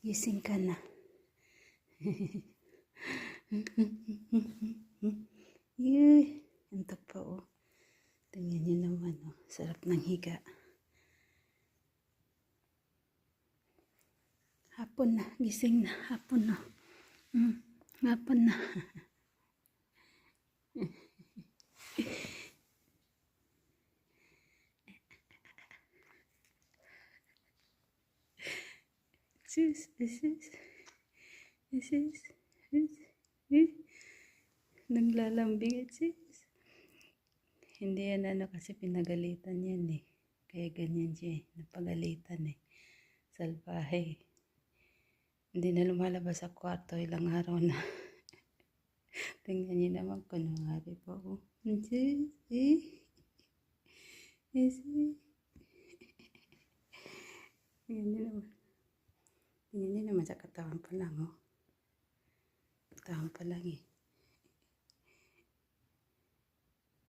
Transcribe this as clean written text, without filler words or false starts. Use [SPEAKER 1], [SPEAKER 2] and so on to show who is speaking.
[SPEAKER 1] Gising ka na. Yuy, antok pa oh. Tingnan niyo naman oh. Sarap ng higa. Hapon na, gising na. Hapon na. Hapon na. Sis. Naglalambing at sis. Hindi yan kasi pinagalitan yan eh. Kaya ganyan siya eh. Napagalitan eh. Salbahe. Hindi na lumalabas sa kwarto. Ilang araw na. Tingnan niyo naman kunwari po. Sis. Tingnan niyo naman. Tingnan niyo naman sa katawan pa lang oh. Katawan pa lang eh.